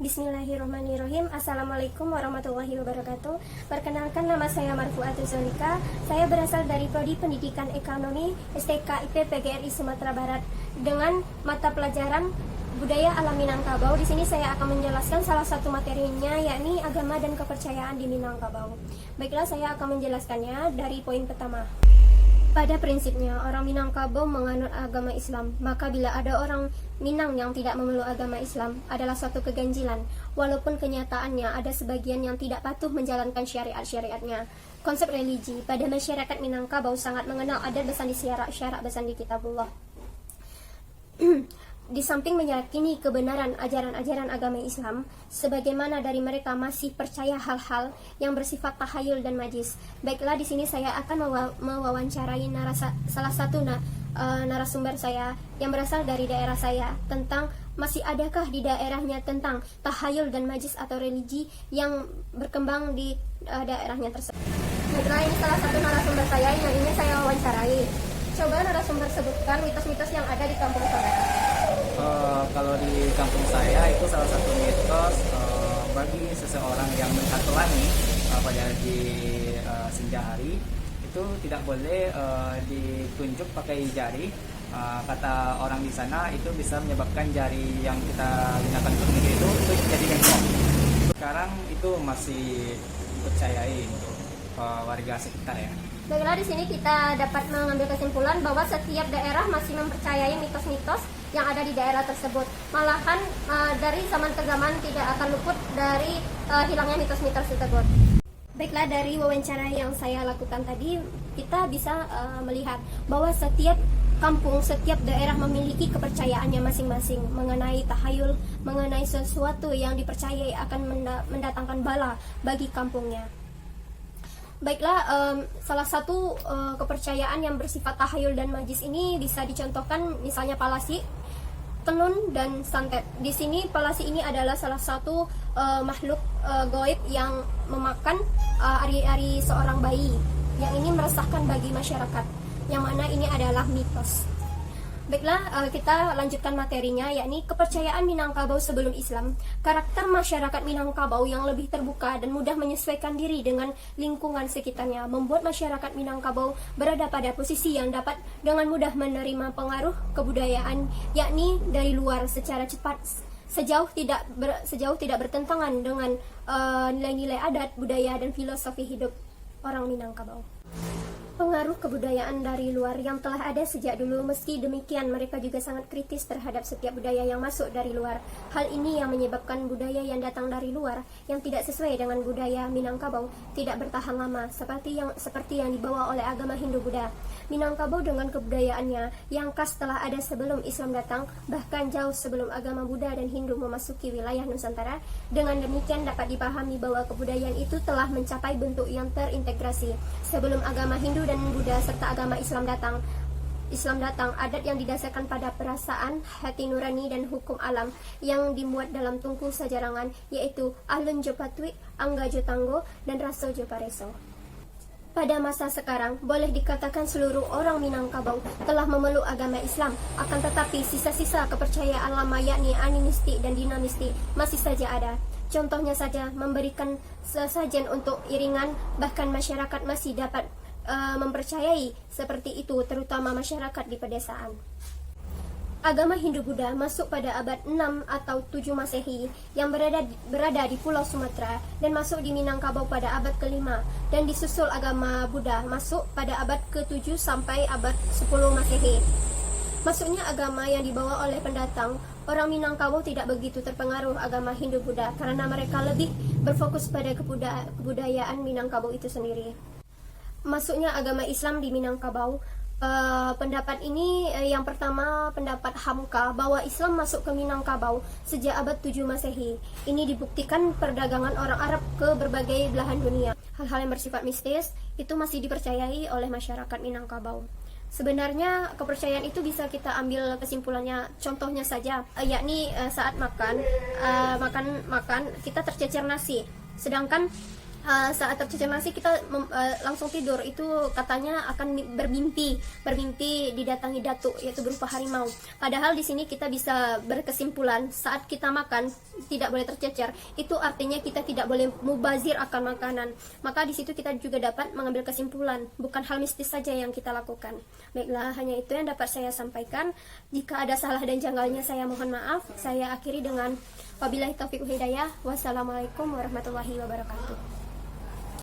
Bismillahirrahmanirrahim. Assalamualaikum warahmatullahi wabarakatuh. Perkenalkan, nama saya Marfuatul Zalika. Saya berasal dari Prodi Pendidikan Ekonomi STK IP PGRI Sumatera Barat dengan mata pelajaran Budaya Alam Minangkabau. Di sini saya akan menjelaskan salah satu materinya, yakni agama dan kepercayaan di Minangkabau. Baiklah, saya akan menjelaskannya dari poin pertama. Pada prinsipnya, orang Minangkabau menganut agama Islam. Maka bila ada orang Minang yang tidak memeluk agama Islam, adalah suatu keganjilan. Walaupun kenyataannya ada sebagian yang tidak patuh menjalankan syariat-syariatnya. Konsep religi pada masyarakat Minangkabau sangat mengenal adat bersandi syarak bersandi kitabullah. Di samping meyakini kebenaran ajaran-ajaran agama Islam, sebagaimana dari mereka masih percaya hal-hal yang bersifat tahayul dan majis. Baiklah, di sini saya akan mewawancarai salah satu narasumber saya yang berasal dari daerah saya tentang masih adakah di daerahnya tentang tahayul dan majis atau religi yang berkembang di daerahnya tersebut. Baiklah, ini salah satu narasumber saya yang ingin saya wawancarai. Coba narasumber sebutkan mitos-mitos yang ada di kampung saya. Kalau di kampung saya itu salah satu mitos bagi seseorang yang melihat pelangi pada di senja hari itu tidak boleh ditunjuk pakai jari. Kata orang di sana itu bisa menyebabkan jari yang kita gunakan untuk itu jadi bengkok. Sekarang itu masih dipercayai untuk warga sekitar ya. Baiklah, di sini kita dapat mengambil kesimpulan bahwa setiap daerah masih mempercayai mitos-mitos yang ada di daerah tersebut. Malahan dari zaman ke zaman tidak akan luput dari hilangnya mitos-mitos tersebut. Baiklah, dari wawancara yang saya lakukan tadi, kita bisa melihat bahwa setiap kampung, setiap daerah memiliki kepercayaannya masing-masing mengenai tahayul, mengenai sesuatu yang dipercayai akan mendatangkan bala bagi kampungnya. Baiklah, salah satu kepercayaan yang bersifat tahayul dan majis ini bisa dicontohkan misalnya palasi, tenun, dan santet. Di sini palasi ini adalah salah satu makhluk gaib yang memakan ari-ari seorang bayi, yang ini meresahkan bagi masyarakat, yang mana ini adalah mitos. Baiklah, kita lanjutkan materinya, yakni kepercayaan Minangkabau sebelum Islam. Karakter masyarakat Minangkabau yang lebih terbuka dan mudah menyesuaikan diri dengan lingkungan sekitarnya membuat masyarakat Minangkabau berada pada posisi yang dapat dengan mudah menerima pengaruh kebudayaan, yakni dari luar secara cepat, sejauh tidak bertentangan dengan nilai-nilai adat, budaya, dan filosofi hidup orang Minangkabau. Pengaruh kebudayaan dari luar yang telah ada sejak dulu, meski demikian mereka juga sangat kritis terhadap setiap budaya yang masuk dari luar. Hal ini yang menyebabkan budaya yang datang dari luar yang tidak sesuai dengan budaya Minangkabau tidak bertahan lama, seperti yang dibawa oleh agama Hindu-Buddha. Minangkabau dengan kebudayaannya yang khas telah ada sebelum Islam datang, bahkan jauh sebelum agama Buddha dan Hindu memasuki wilayah Nusantara. Dengan demikian dapat dipahami bahwa kebudayaan itu telah mencapai bentuk yang terintegrasi sebelum agama Hindu dan Buddha serta agama Islam datang, adat yang didasarkan pada perasaan, hati nurani, dan hukum alam yang dimuat dalam tungku sajarangan, yaitu Alun Jopatwi, Angga Jotanggo, dan Raso Jopareso. Pada masa sekarang, boleh dikatakan seluruh orang Minangkabau telah memeluk agama Islam, akan tetapi sisa-sisa kepercayaan lama, yakni animistik dan dinamistik, masih saja ada. Contohnya saja, memberikan sesajen untuk iringan, bahkan masyarakat masih dapat mempercayai seperti itu, terutama masyarakat di pedesaan. Agama Hindu-Buddha masuk pada abad 6 atau 7 Masehi yang berada di Pulau Sumatera dan masuk di Minangkabau pada abad ke-5, dan disusul agama Buddha masuk pada abad ke-7 sampai abad 10 Masehi. Masuknya agama yang dibawa oleh pendatang, orang Minangkabau tidak begitu terpengaruh agama Hindu-Buddha karena mereka lebih berfokus pada kebudayaan Minangkabau itu sendiri. Masuknya agama Islam di Minangkabau, pendapat ini yang pertama pendapat Hamka bahwa Islam masuk ke Minangkabau sejak abad 7 Masehi. Ini dibuktikan perdagangan orang Arab ke berbagai belahan dunia. Hal-hal yang bersifat mistis itu masih dipercayai oleh masyarakat Minangkabau. Sebenarnya kepercayaan itu bisa kita ambil kesimpulannya, contohnya saja, yakni saat makan kita tercecer nasi, sedangkan saat tercecer nasi kita langsung tidur, itu katanya akan bermimpi didatangi datuk, yaitu berupa harimau. Padahal di sini kita bisa berkesimpulan saat kita makan tidak boleh tercecer, itu artinya kita tidak boleh mubazir akan makanan. Maka di situ kita juga dapat mengambil kesimpulan, bukan hal mistis saja yang kita lakukan. Baiklah, hanya itu yang dapat saya sampaikan. Jika ada salah dan janggalnya saya mohon maaf. Saya akhiri dengan wabillahi taufiq wal hidayah. Wassalamualaikum warahmatullahi wabarakatuh.